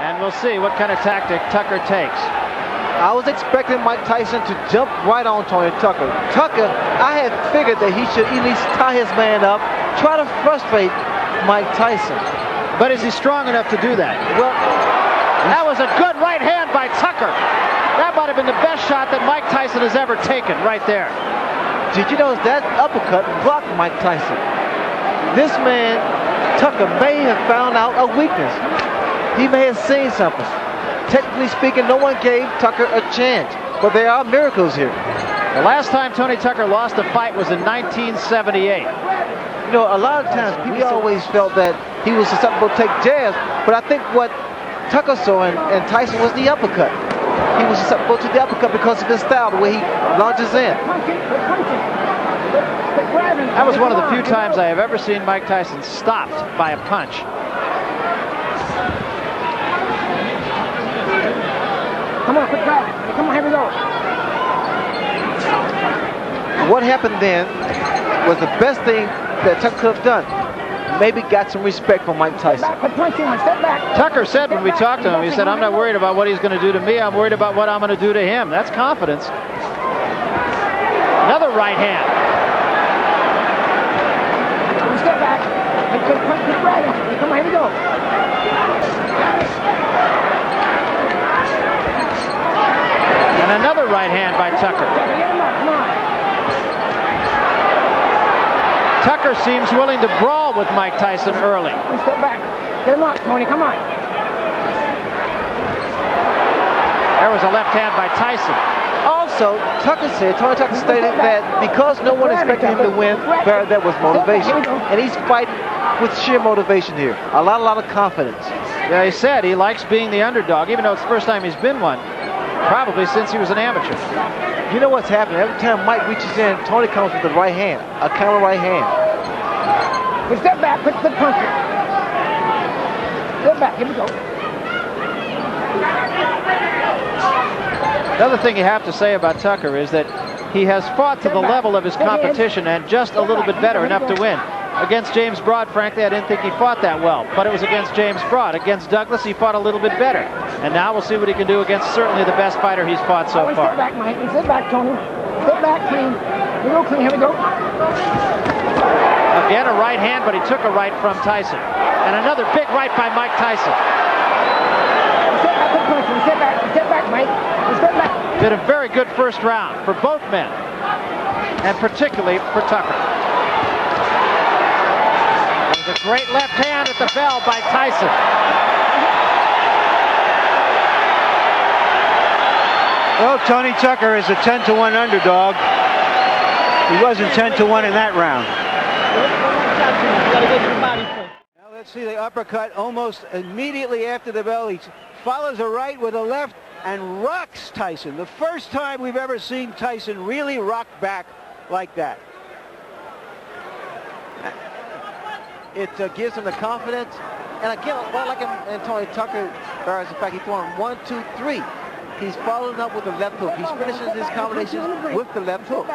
And we'll see what kind of tactic Tucker takes. I was expecting Mike Tyson to jump right on Tony Tucker. Tucker, I had figured that he should at least tie his man up, try to frustrate Mike Tyson. But is he strong enough to do that? Well, that was a good right hand by Tucker. That might have been the best shot that Mike Tyson has ever taken right there. Did you notice that uppercut blocked Mike Tyson? This man, Tucker, may have found out a weakness. He may have seen something. Technically speaking, no one gave Tucker a chance, but there are miracles here. The last time Tony Tucker lost a fight was in 1978. You know, a lot of times we always felt that he was susceptible to take jabs, but I think what Tucker saw in Tyson was the uppercut. He was susceptible to the uppercut because of his style, the way he launches in. That was one of the few times I have ever seen Mike Tyson stopped by a punch. Come on, quit grabbing. Come on, here we go. What happened then was the best thing that Tucker could have done. Maybe got some respect from Mike Tyson. Tucker said when we talked to him, he said, I'm not worried about what he's going to do to me. I'm worried about what I'm going to do to him. That's confidence. Another right hand. Step back. Come on, here we go. And another right hand by Tucker. Tucker seems willing to brawl with Mike Tyson early. Step back. Get him up, Tony. Come on. There was a left hand by Tyson. Also, Tony Tucker stated that because no one expected him to win, that was motivation. And he's fighting with sheer motivation here. A lot of confidence. Yeah, he said he likes being the underdog, even though it's the first time he's been one. Probably since he was an amateur. You know what's happening? Every time Mike reaches in, Tony comes with the right hand, a counter right hand. But step back, put the puncher. Step back, here we go. Another thing you have to say about Tucker is that he has fought to the level of his competition and just a little bit better, enough to win. Against James Broad, frankly, I didn't think he fought that well, but it was against James Broad. Against Douglas, he fought a little bit better. And now we'll see what he can do against certainly the best fighter he's fought so far. Step back, Mike. Step back, Tony. Step back, clean. Here we go, clean. Here we go. Again, a right hand, but he took a right from Tyson. And another big right by Mike Tyson. Step back, put punch. Step back. Step back, Mike. Step back. Did a very good first round for both men, and particularly for Tucker. There's a great left hand at the bell by Tyson. Well, Tony Tucker is a 10-1 underdog. He wasn't 10-1 in that round. Now let's see the uppercut almost immediately after the bell. He follows a right with a left and rocks Tyson. The first time we've ever seen Tyson really rock back like that. It gives him the confidence. And again, well, like in Tony Tucker, in fact, he's throwing 1, 2, 3. He's following up with the left hook. He's finishing his combinations with the left hook.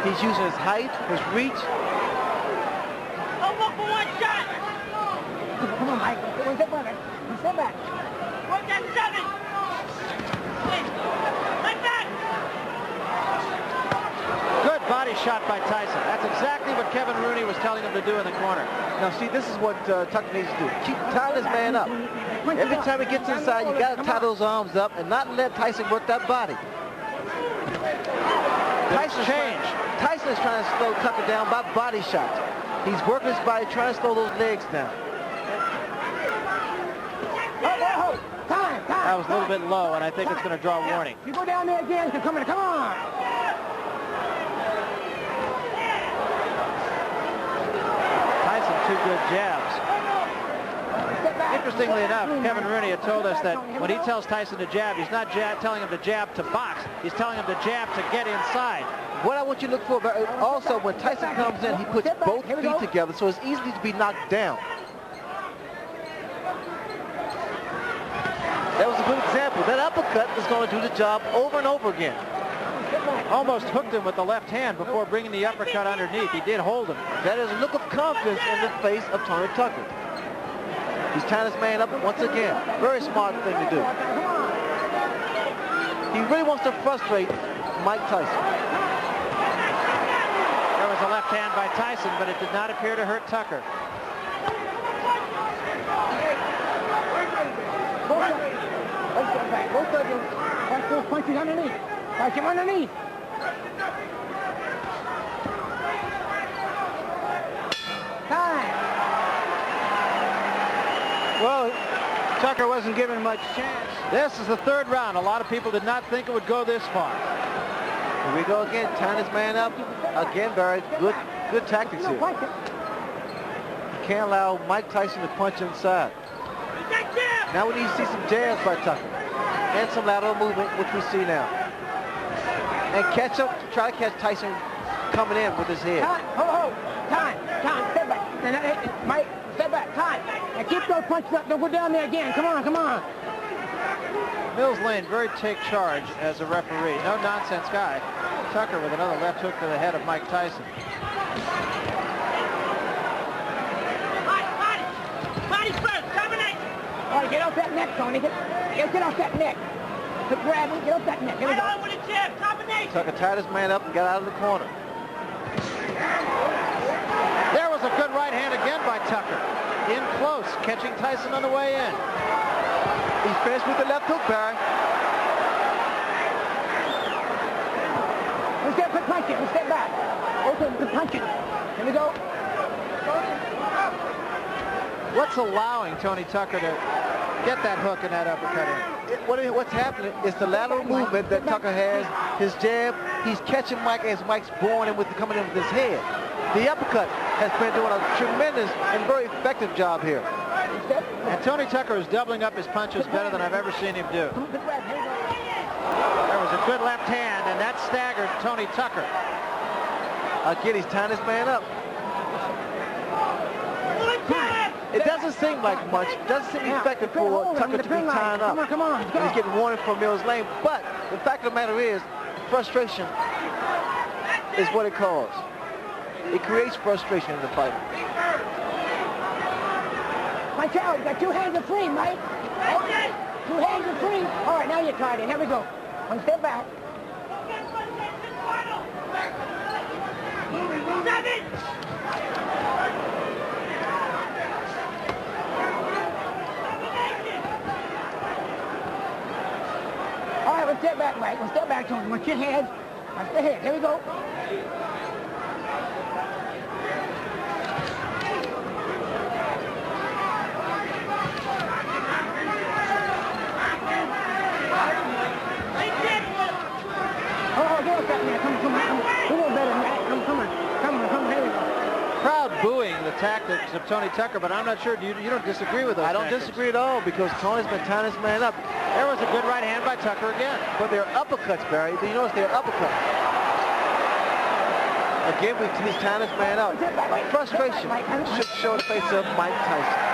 He's using his height, his reach. Oh, look for one shot. Come on, Mike. Step back. Step back. Work that 7. Like that. Good body shot by Tyson. That's exactly what Kevin Rooney was telling him to do in the corner. Now, see, this is what Tucker needs to do. Keep tying his man up. Every time he gets inside, you got to tie those arms up and not let Tyson work that body. Tyson is trying to slow Tucker down by body shots. He's working his body, trying to slow those legs down. Time. That was a little bit low, and I think it's going to draw a warning. You go down there again. Come on. Tyson, 2 good jabs. Interestingly enough, Kevin Rooney had told us that when he tells Tyson to jab, he's not telling him to jab to box. He's telling him to jab to get inside. What I want you to look for, also when Tyson comes in, he puts both feet together, so it's easy to be knocked down. That was a good example. That uppercut is going to do the job over and over again. Almost hooked him with the left hand before bringing the uppercut underneath. He did hold him. That is a look of confidence in the face of Tony Tucker. He's tying his man up once again. Very smart thing to do. He really wants to frustrate Mike Tyson. There was a left hand by Tyson, but it did not appear to hurt Tucker. Both of you. Watch those punches underneath. Watch him underneath. Time. Well, Tucker wasn't given much chance. This is the third round. A lot of people did not think it would go this far. Here we go again, tying his man up. Again, very good tactics here. You can't allow Mike Tyson to punch inside. Now we need to see some jabs by Tucker and some lateral movement, which we see now. And try to catch Tyson coming in with his head. Time, time, step back. Mike, step back, time. And keep those punches up, don't go down there again. Come on, come on. Mills Lane, very take charge as a referee. No nonsense guy. Tucker with another left hook to the head of Mike Tyson. Body first, combination. All right, get off that neck, Tony. Get off that neck. Grab him, get off that neck. Here we go. With a jab, combination. Tucker tied his man up and got out of the corner. There was a good right hand again by Tucker. In close, catching Tyson on the way in. He's finished with the left hook, Barry. Let's get a quick punch here. Let's step back. Open, good punching. Here we go. What's allowing Tony Tucker to get that hook and that uppercut in? What's happening is the lateral movement that Tucker has, his jab. He's catching Mike as Mike's coming in with his head. The uppercut has been doing a tremendous and very effective job here. And Tony Tucker is doubling up his punches better than I've ever seen him do. There was a good left hand, and that staggered Tony Tucker. Again, he's tying his man up. It doesn't seem like much. It doesn't seem effective for Tucker to be tying up. Come on. And he's getting warning from Mills Lane. But the fact of the matter is, frustration is what it causes. It creates frustration in the fight. Watch out. You got two hands are free, Mike. Okay. Two hands are free. All right, now you're tied in. Here we go. One step back. 7. All right, let's step back, Mike. Let's step back, Tony. Watch your hands. Watch the head. Here we go. Crowd booing the tactics of Tony Tucker, but I'm not sure. You don't disagree with those I don't tactics. disagree at all because Tony's been tying his man up. There was a good right hand by Tucker again. But they're uppercuts, Barry. Do you notice they're uppercuts? Again, he's tying his man up. Frustration should show the face of Mike Tyson.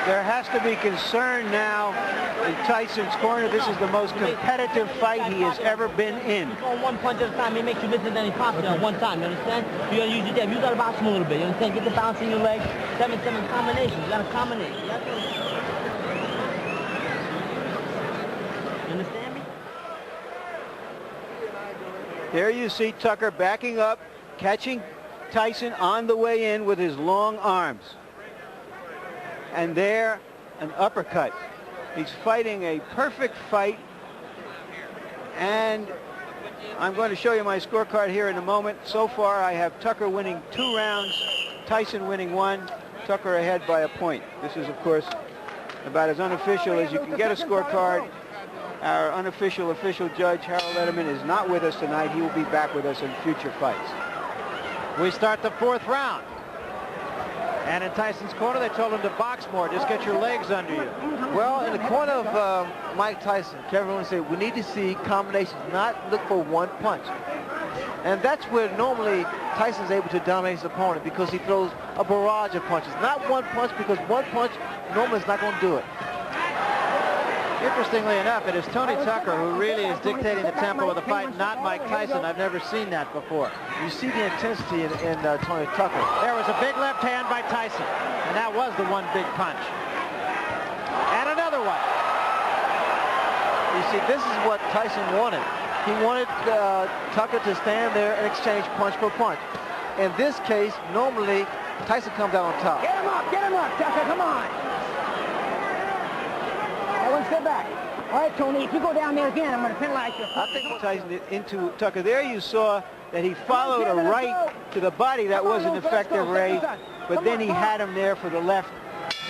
There has to be concern now in Tyson's corner. This is the most competitive fight he has ever been in. On one punch at a time, it makes you miss it, then he pops you at one time, you understand? You gotta use your jab. You gotta bounce him a little bit, you understand? Get the bounce in your leg. 7-7 combinations. You gotta combinate. You understand me? There you see Tucker backing up, catching Tyson on the way in with his long arms. And there, an uppercut. He's fighting a perfect fight. And I'm going to show you my scorecard here in a moment. So far, I have Tucker winning 2 rounds, Tyson winning 1, Tucker ahead by a point. This is, of course, about as unofficial as you can get a scorecard. Our unofficial official judge, Harold Letterman, is not with us tonight. He will be back with us in future fights. We start the 4th round. And in Tyson's corner, they told him to box more. Just get your legs under you. Well, in the corner of Mike Tyson, Kevin Owens said, we need to see combinations, not look for one punch. And that's where normally Tyson's able to dominate his opponent because he throws a barrage of punches. Not one punch, because one punch normally is not going to do it. Interestingly enough, it is Tony Tucker who really is dictating the tempo of the fight, not Mike Tyson. I've never seen that before. You see the intensity in Tony Tucker. There was a big left hand by Tyson, and that was the one big punch. And another one. You see, this is what Tyson wanted. He wanted Tucker to stand there and exchange punch for punch. In this case, normally, Tyson comes out on top. Get him up, Tucker, come on. That one, step back. All right, Tony, if you go down there again, I'm going to penalize you. I think Tyson did into Tucker. There you saw that he followed a right to the body. That wasn't effective, Ray. But then he had him there for the left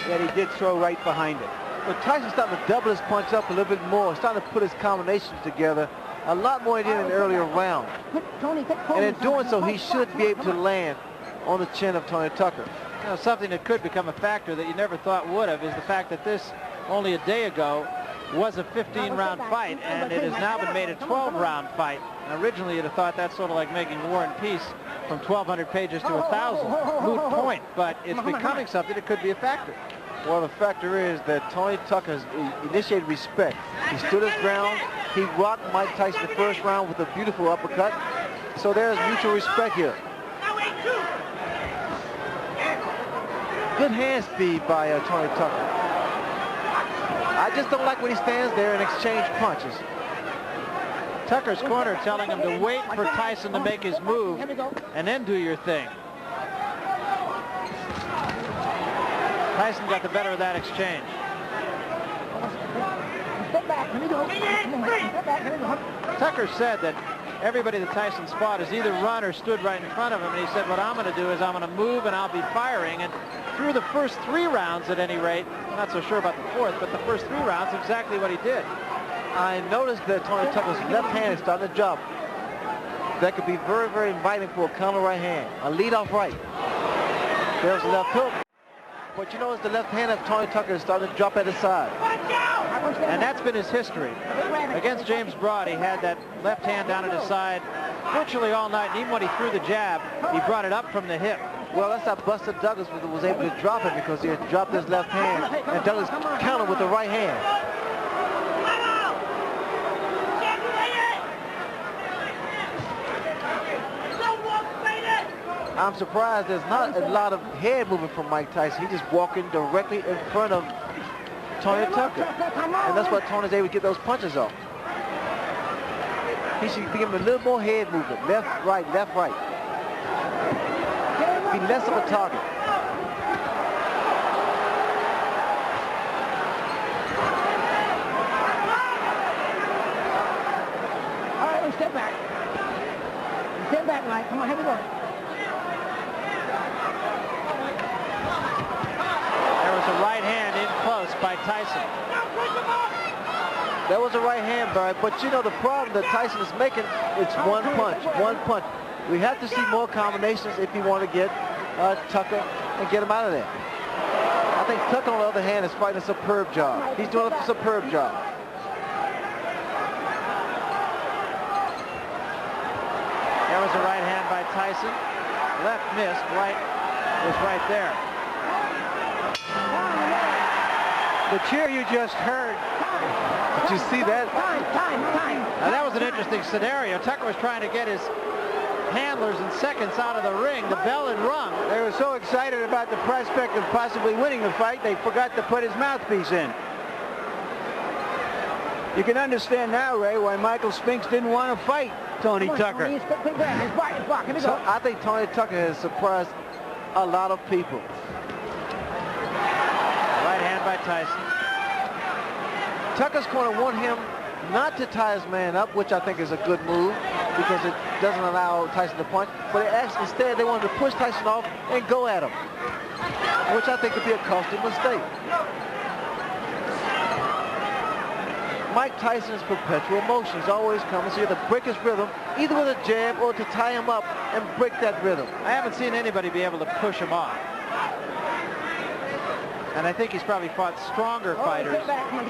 that he did throw right behind it. But Tyson's starting to double his punch up a little bit more. He's starting to put his combinations together a lot more than he did in the earlier round. And in doing so, he should be able to land on the chin of Tony Tucker. You know, something that could become a factor that you never thought would have is the fact that this, only a day ago, was a 15-round fight, and it has now been made a 12-round fight. And originally, you'd have thought that's sort of like making War and Peace from 1,200 pages to 1,000. Moot point, but it's becoming something that could be a factor. Well, the factor is that Tony Tucker has initiated respect. He stood his ground. He rocked Mike Tyson the first round with a beautiful uppercut. So there's mutual respect here. Good hand speed by Tony Tucker. I just don't like when he stands there and exchange punches. Tucker's corner telling him to wait for Tyson to make his move and then do your thing. Tyson got the better of that exchange. Step back, let me go. Step back, let me go. Tucker said that everybody that Tyson fought has either run or stood right in front of him, and he said, what I'm going to do is I'm going to move and I'll be firing. And through the first 3 rounds at any rate, I'm not so sure about the fourth, but the first 3 rounds, exactly what he did. I noticed that Tony Tucker's left hand is starting to drop. That could be very, very inviting for a counter right hand. A lead-off right. There's the left hook. But you notice the left hand of Tony Tucker is starting to drop at his side. And that's been his history. Against James Broad, he had that left hand down at his side virtually all night. And even when he threw the jab, he brought it up from the hip. Well, that's how Buster Douglas was able to drop it, because he had dropped his left hand, and Douglas countered with the right hand. I'm surprised there's not a lot of head movement from Mike Tyson. He's just walking directly in front of Tony Tucker. And that's why Tony's able to get those punches off. He should be giving a little more head movement. Left, right, left, right. Be less of a target. All right, step back. Step back, Mike. Come on, here we go. A right hand in close by Tyson. That was a right hand, Barry, but you know the problem that Tyson is making, it's one punch, one punch. We have to see more combinations if you want to get Tucker and get him out of there. I think Tucker, on the other hand, is fighting a superb job. He's doing a superb job. There was a right hand by Tyson. Left missed, right was right there. The cheer you just heard. Did you see that? Time. Now that was an interesting scenario. Tucker was trying to get his handlers in seconds out of the ring. The bell had rung. They were so excited about the prospect of possibly winning the fight, they forgot to put his mouthpiece in. You can understand now, Ray, why Michael Spinks didn't want to fight Tony Tucker. So I think Tony Tucker has surprised a lot of people. Right hand by Tyson. Tucker's corner want him not to tie his man up, which I think is a good move because it doesn't allow Tyson to punch. But instead, they wanted to push Tyson off and go at him, which I think could be a costly mistake. Mike Tyson's perpetual motion is always coming, so you have to break his rhythm, either with a jab or to tie him up and break that rhythm. I haven't seen anybody be able to push him off. And I think he's probably fought stronger fighters.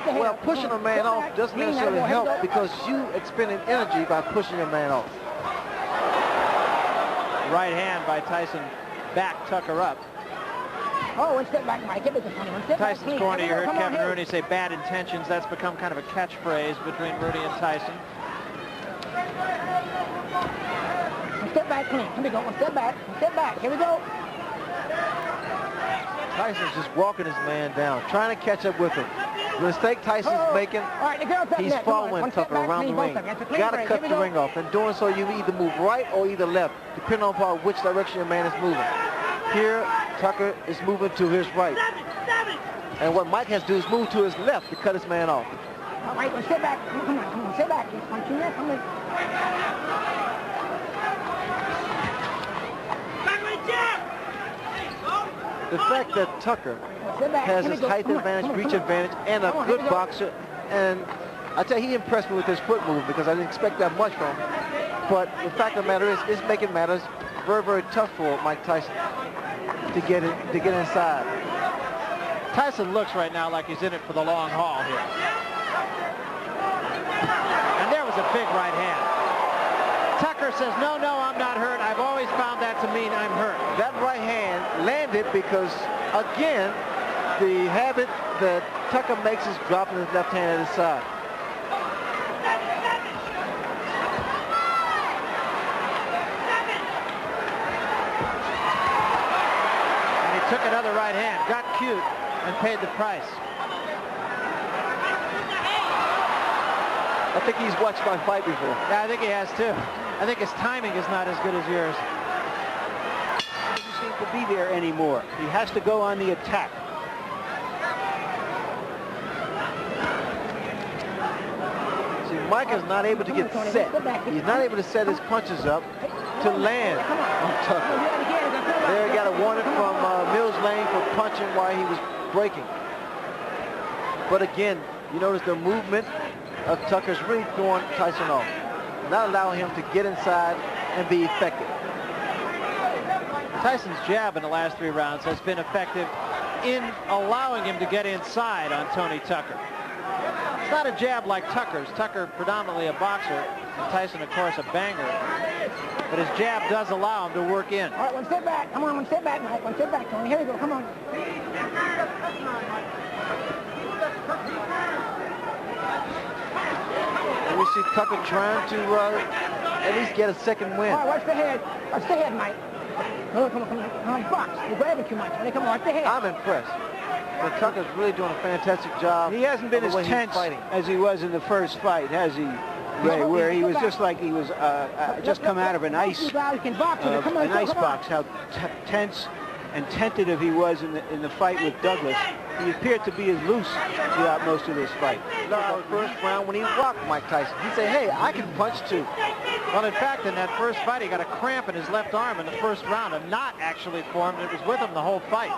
Well, pushing a man off doesn't necessarily help because you expending energy by pushing a man off. Right hand by Tyson backed Tucker up. Oh, one step back, Mike. Get it to Tony. One step back, Tyson's clean. corner, you heard Come on, Kevin here. Rooney say bad intentions. That's become kind of a catchphrase between Rooney and Tyson. One step back, clean. Here we go. One step back. One step back. Here we go. Tyson's just walking his man down, trying to catch up with him. The mistake Tyson's making, All right, the girl's up he's next. Come on, following one step Tucker back, around the clean, both ring. of them. That's a clean Got to break. cut Here the we ring go. off. In doing so, you either move right or either left, depending on which direction your man is moving. Here, Tucker is moving to his right. And what Mike has to do is move to his left to cut his man off. All right, one step back. Come on, step back. One, two, there, come in. The fact that Tucker has his height advantage, reach advantage, and a good boxer, and I tell you, he impressed me with his foot move because I didn't expect that much from him. But the fact of the matter is, it's making matters very, very tough for Mike Tyson to get inside. Tyson looks right now like he's in it for the long haul here. And there was a big right hand. Tucker says, no, I'm not hurt. I've always found that to mean I'm hurt. That right hand landed because, again, the habit that Tucker makes is dropping his left hand at his side. And he took another right hand, got cute, and paid the price. I think he's watched my fight before. Yeah, I think he has too. I think his timing is not as good as yours. He doesn't seem to be there anymore. He has to go on the attack. See, Mike is not able to get set. He's not able to set his punches up to land on Tucker. There, he got a warning from Mills Lane for punching while he was breaking. But again, you notice the movement of Tucker's really throwing Tyson off, not allowing him to get inside and be effective. Tyson's jab in the last 3 rounds has been effective in allowing him to get inside on Tony Tucker. It's not a jab like Tucker's. Tucker predominantly a boxer, and Tyson, of course, a banger. But his jab does allow him to work in. All right, one step back. Come on, one step back, Mike. One step back, Tony. Here we go. Come on. And we see Tucker trying to at least get a second win. All right, watch the head. Watch the head, Mike. Come on. Come on, box. You're grabbing too much. Come on, watch the head. I'm impressed. But Tucker's really doing a fantastic job. He hasn't been of as the way he's tense fighting. as he was in the first fight, has he, Ray? Where he was just like he was just come out of an ice box. How tense and tentative he was in the fight with Douglas. He appeared to be as loose throughout most of this fight. No, the first round when he rocked Mike Tyson, he said, hey, I can punch too. Well, in fact, in that first fight, he got a cramp in his left arm in the first round. A knot actually formed. It was with him the whole fight.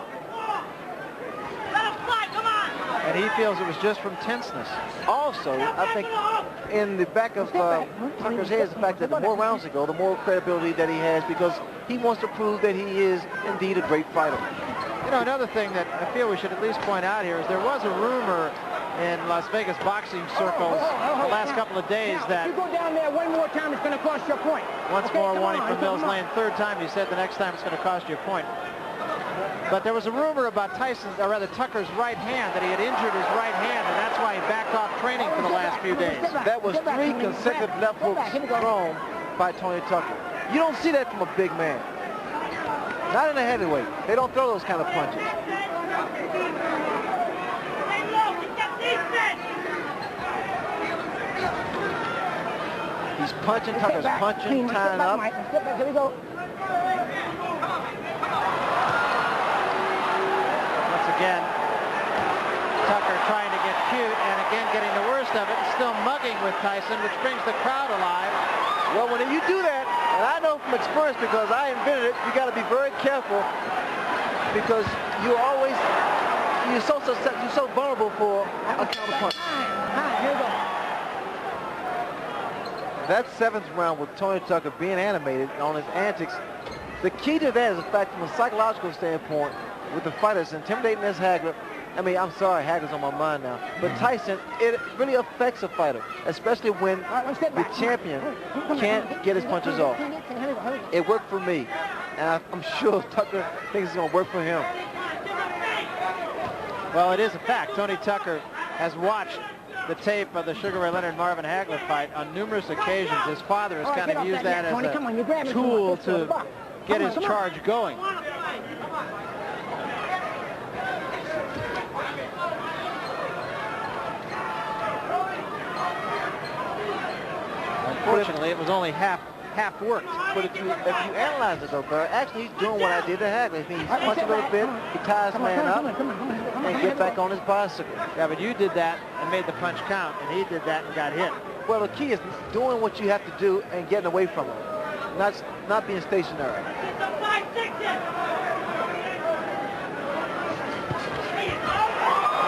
And he feels it was just from tenseness. Also, I think in the back of Tucker's head is the fact that the more rounds he go, the more credibility that he has because he wants to prove that he is indeed a great fighter. You know, another thing that I feel we should at least point out here is there was a rumor in Las Vegas boxing circles the last couple of days that If you go down there one more time, it's going to cost you a point. once more warning from Mills Lane. 3rd time, he said the next time it's going to cost you a point. But there was a rumor about Tyson's, or rather Tucker's right hand, that he had injured his right hand, and that's why he backed off training for the last few days. That was 3 consecutive left hooks thrown by Tony Tucker. You don't see that from a big man. Not in a heavyweight. They don't throw those kind of punches. He's punching, Tucker's punching, tying up. Here we go. Once again, Tucker trying to get cute, and again getting the worst of it, and still mugging with Tyson, which brings the crowd alive. Well, when you do that, and I know from experience because I invented it, you got to be very careful because you're so vulnerable for a counter punch. Here we go. That 7th round with Tony Tucker being animated on his antics, the key to that is the fact from a psychological standpoint with the fighters intimidating as Hagler. I mean, I'm sorry, Hagler's on my mind now. But Tyson, it really affects a fighter, especially when the champion can't get his punches off. It worked for me, and I'm sure Tucker thinks it's going to work for him. Well, it is a fact. Tony Tucker has watched the tape of the Sugar Ray Leonard Marvin Hagler fight on numerous occasions. His father has kind of used that as a tool to get his charge going. Unfortunately, it was only half worked. But if you analyze it though, Berger, actually he's doing what I did to Hagler. He punches a little bit, he ties the man up, and get back on his bicycle. Yeah, but you did that and made the punch count, and he did that and got hit. Well, the key is doing what you have to do and getting away from him, not being stationary.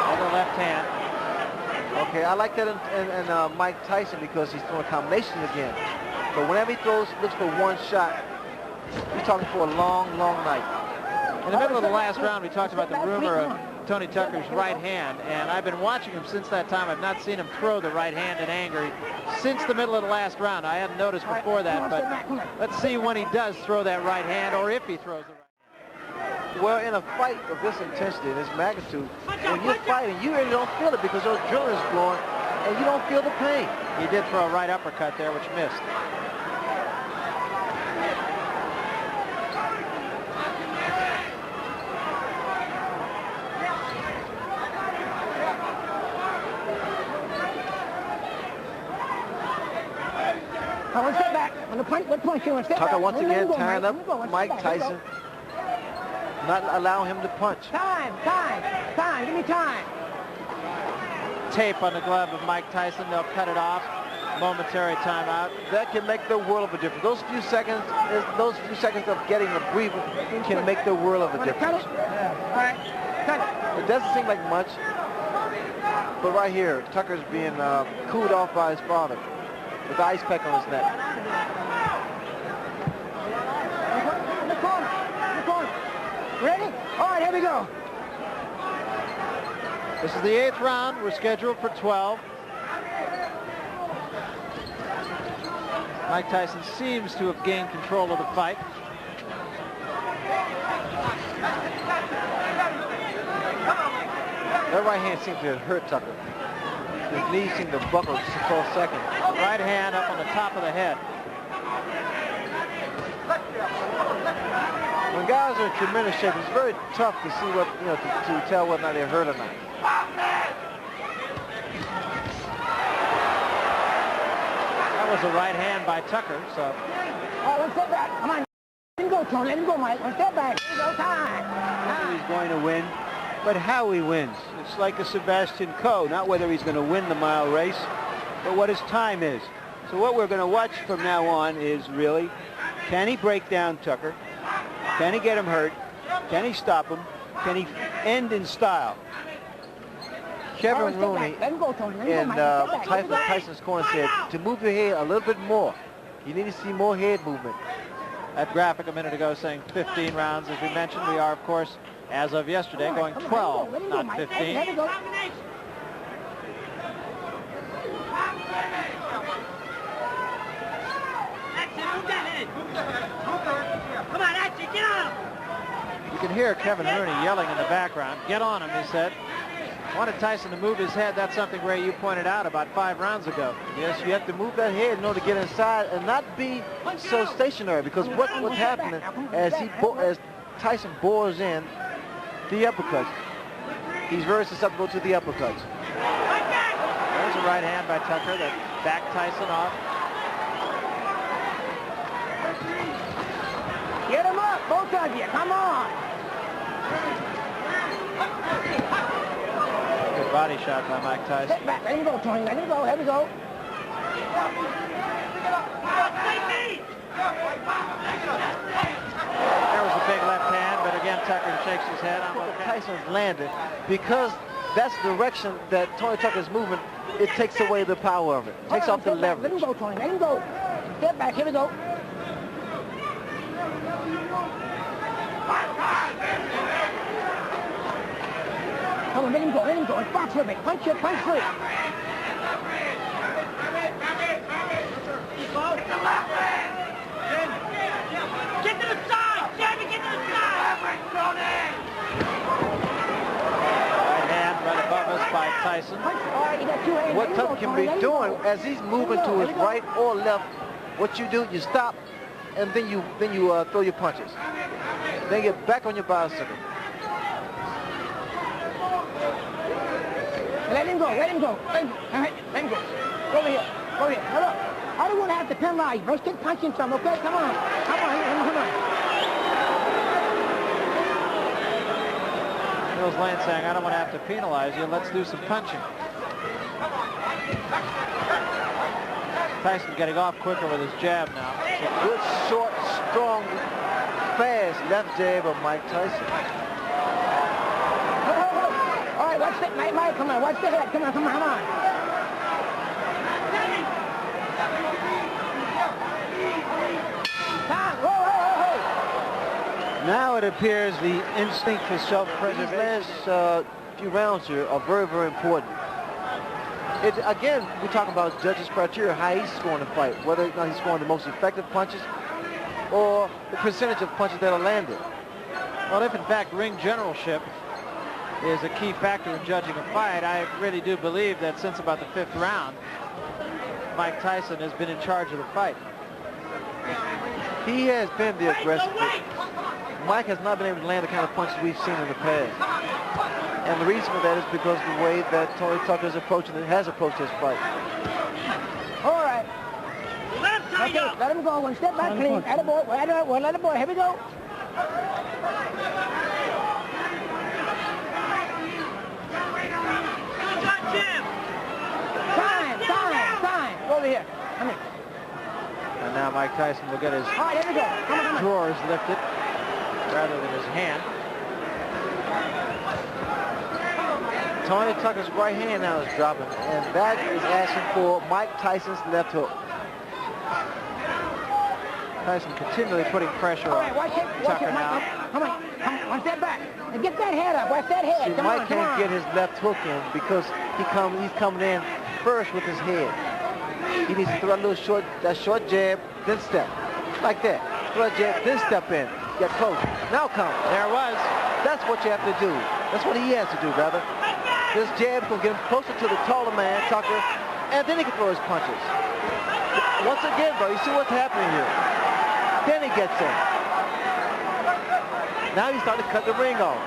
Another left hand. Okay, I like that in Mike Tyson because he's throwing combinations again. But whenever he looks for one shot, he's talking for a long, long night. In the middle of the last round, we talked about the rumor of Tony Tucker's right hand, and I've been watching him since that time. I've not seen him throw the right hand in anger since the middle of the last round. I hadn't noticed before that, but let's see when he does throw that right hand, or if he throws the right hand. Well, in a fight of this intensity and this magnitude, when you're fighting, you really don't feel it because your adrenaline is flowing, and you don't feel the pain. He did throw a right uppercut there, which missed. I want to step back. On the punch, what punch you want to step Tucker back? once again Go, tying Mike. up Mike Tyson, not allowing him to punch. Time. Give me time. Tape on the glove of Mike Tyson. They'll cut it off. Momentary timeout. That can make the world of a difference. Those few seconds of getting a breather can make the world of a difference. Cut it? Yeah. All right. Cut it. It doesn't seem like much, but right here, Tucker's being cooled off by his father with the ice pack on his neck. In the corner. Ready? All right, here we go. This is the 8th round. We're scheduled for 12. Mike Tyson seems to have gained control of the fight. That right hand seemed to have hurt Tucker. His knees seemed to buckle just for a second. Right hand up on the top of the head. When guys are in tremendous shape, it's very tough to see what, to tell whether or not they're hurt or not. That was a right hand by Tucker, so. All right, one step back. Come on. Let him go, Tony. Let him go, Mike. One step back. Here we go. Time. He's going to win, but how he wins. It's like a Sebastian Coe, not whether he's going to win the mile race, but what his time is. So what we're going to watch from now on is really, can he break down Tucker? Can he get him hurt? Can he stop him? Can he end in style? Kevin Rooney Let him go, Tony. Let him go, in Mike. Tyson's corner said to move your head a little bit more. You need to see more head movement. That graphic a minute ago saying 15 rounds. As we mentioned, we are, of course, as of yesterday, going 12, not 15. Let him go. Come on, action, get on him! You can hear Kevin Rooney yelling in the background. Get on him, he said. Wanted Tyson to move his head. That's something, Ray, you pointed out about 5 rounds ago. Yes, you have to move that head in order to get inside and not be so stationary, because what's happening as Tyson bores in the uppercuts, he's very susceptible to the uppercuts. There's a right hand by Tucker that backed Tyson off. Get him up, both of you. Come on. Good body shot by Mike Tyson. Step back. Let him go, Tony. Let him go. Here we go. There was a big left hand, but again, Tucker shakes his head. Tyson's landed because that's the direction that Tony Tucker's moving. It takes away the power of it. Takes off the leverage. Let him go, Tony. Let him go. Step back. Here we go. Come on, let him go. Let him go. It's box for me. Punch it. Punch free. Get to the side! Sammy, get to the side! Right Tyson. What Tucker can be doing as he's moving to his right or left, what you do, you stop, and then you throw your punches. Then get back on your bicycle. Let him go, let him go. Let him go. All right, let him go. Go over here. Go over here. Now look, I don't want to have to penalize you. Let's keep punching some, okay? Come on. Come on, come on. Mills Lane saying, I don't want to have to penalize you. Let's do some punching. Tyson getting off quicker with his jab now. A good, short, strong, fast left jab of Mike Tyson. All right, watch that. Mike, come on. Watch the head. Come on, come on, come on. Now it appears the instinct for self-preservation. These last few rounds here are very, very important. Again, we're talking about judges' criteria, how he's scoring the fight, whether or not he's scoring the most effective punches or the percentage of punches that are landed. Well, if in fact ring generalship is a key factor in judging a fight, I really do believe that since about the 5th round, Mike Tyson has been in charge of the fight. He has been the aggressive. Mike has not been able to land the kind of punches we've seen in the past. And the reason for that is because of the way that Tony Tucker is approaching and has approached this fight. All right. Okay, let him go. One step back, clean. Attaboy. Let him go. Here we go. Time. Go over here. Come here. And now Mike Tyson will get his All right, here we go. Come on. drawers lifted rather than his hand. Tony Tucker's right hand now is dropping, and that is asking for Mike Tyson's left hook. Tyson continually putting pressure All on right, watch it. Tucker Mike, now. come on. One step back. And get that head up. Watch that head. See, Come Mike on, come can't on. get his left hook in because he's coming in first with his head. He needs to throw a little short jab, then step. Like that. Throw a jab, then step in. Get close. Now come. There it was. That's what you have to do. That's what he has to do, rather. This jab is going to get him closer to the taller man, Tucker, and then he can throw his punches. Once again, bro, you see what's happening here. Then he gets in. Now he's starting to cut the ring off.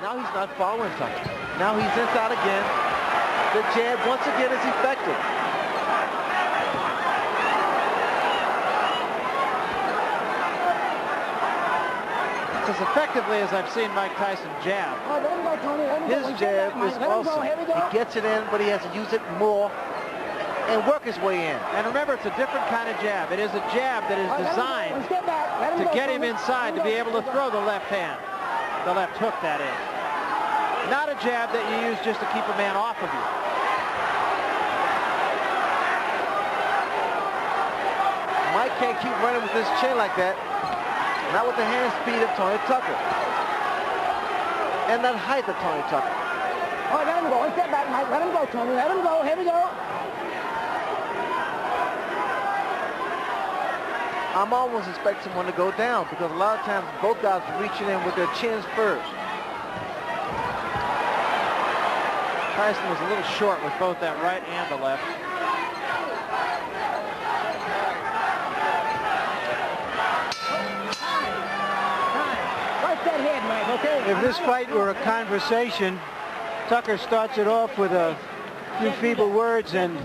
Now he's not following Tucker. Now he's inside again. The jab once again is effective. As effectively as I've seen Mike Tyson jab. All right, let him go, Tony. Let him go. His One step jab back, Mike. is Let him go. awesome. Here we go. He gets it in, but he has to use it more and work his way in. And remember, it's a different kind of jab. It is a jab that is All right, designed one step back. Let him to go, get him Tony. inside to be able to throw the left hand. The left hook, that is. Not a jab that you use just to keep a man off of you. Mike can't keep running with his chin like that. Not with the hand speed of Tony Tucker. And that height of Tony Tucker. All right, let him go. One step back, Mike. Let him go, Tony. Let him go. Here we go. I'm almost expecting someone to go down because a lot of times both guys are reaching in with their chins first. Tyson was a little short with both that right and the left. Watch that head, Mike, okay? If this fight were a conversation, Tucker starts it off with a few feeble words, and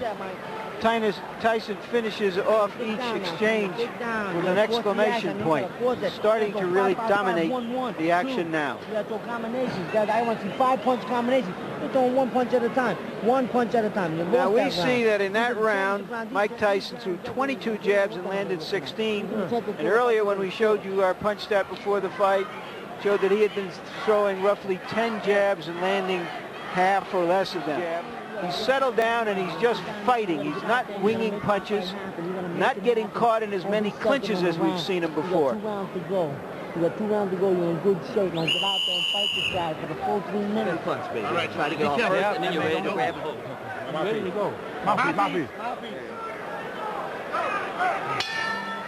Tyson finishes off each exchange with an exclamation point, starting to really dominate the action now. You got to throw combinations. I want to see 5-punch combinations. You're throwing 1 punch at a time. 1 punch at a time. Now we see that in that round, Mike Tyson threw 22 jabs and landed 16. And earlier when we showed you our punch stat before the fight, showed that he had been throwing roughly 10 jabs and landing half or less of them. He's settled down and he's just fighting. He's not winging punches, not getting caught in as many clinches as we've seen him before. 2 rounds to go. You got 2 rounds to go. You're in good shape. Now get out there and fight this guy for the full 3 minutes. Punch, baby. All right, try to get off first, and then you're ready to grab hold. Ready to go.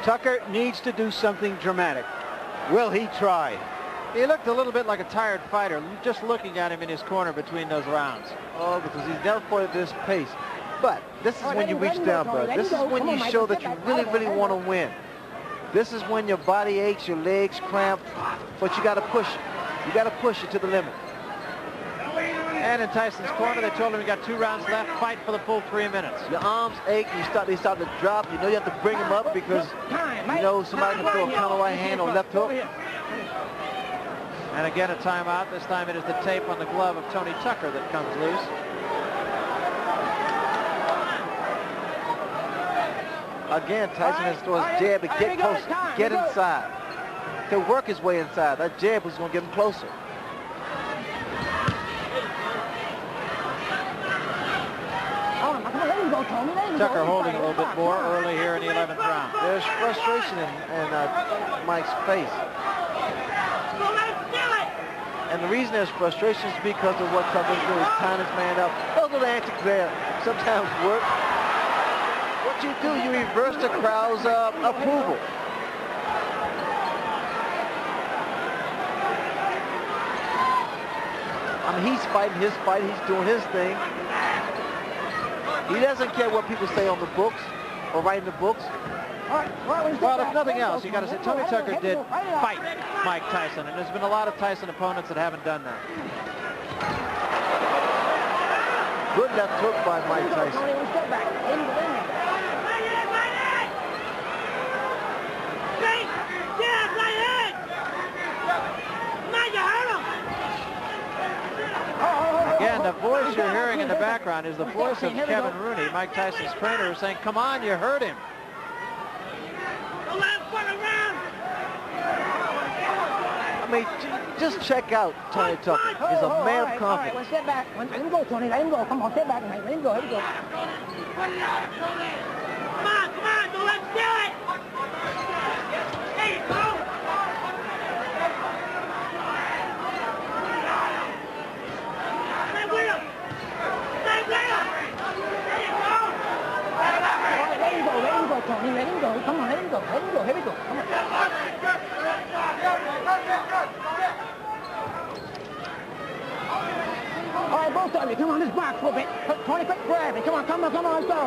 Tucker needs to do something dramatic. Will he try? He looked a little bit like a tired fighter, just looking at him in his corner between those rounds. Oh, because he's never fought at this pace. But this is when you reach down, bro. This is when you show that you really want to win. This is when your body aches, your legs cramp, but you got to push it. You got to push it to the limit. And in Tyson's corner, they told him he got 2 rounds left. Fight for the full 3 minutes. Your arms ache. They start to drop. You know you have to bring them up because you know somebody can throw a counter right hand or left hook. And again, a timeout. This time it is the tape on the glove of Tony Tucker that comes loose. Again, Tyson has to throw his jab to get close, get inside. To work his way inside. That jab was going to get him closer. Tucker holding a little bit more early here in the 11th round. There's frustration in Mike's face. And the reason there's frustration is because of what Tucker's doing. He's tying his man up. Those little antics there sometimes work. What you do, you reverse the crowd's approval. I mean, he's fighting his fight. He's doing his thing. He doesn't care what people say on the books or write in the books. Well, if nothing else, you got to say Tony Tucker did fight Mike Tyson, and there's been a lot of Tyson opponents that haven't done that. Good left hook by Mike Tyson. Again, the voice you're hearing in the background is the voice of Kevin Rooney, Mike Tyson's trainer, who's saying, come on, you hurt him. I mean, just check out Tony Tucker. He's a man of confidence. One step back. Let him go, Tony. Let him go. Come on, step back, mate. Let him go. Let him go. Come on, don't let him do it. There you go. Stay with him. Stay with him. There you go. Let him go, Tony. Let him go. Come on, let him go. Let him go. Here we go. Come on. All right, both of you, come on, this box for a bit. Tony, quick grab it. Come on, let's go.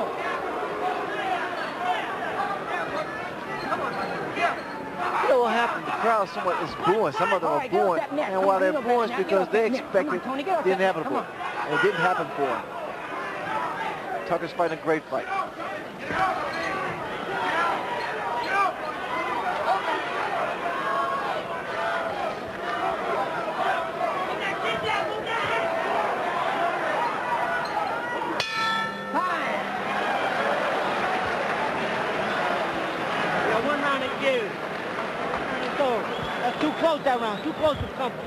You know what happened? The crowd somewhat is booing. Some of them are booing. And while they're booing, it's because they expected the inevitable. And it didn't happen for him. Tucker's fighting a great fight. One round to give. That's too close that round. Too close for comfort.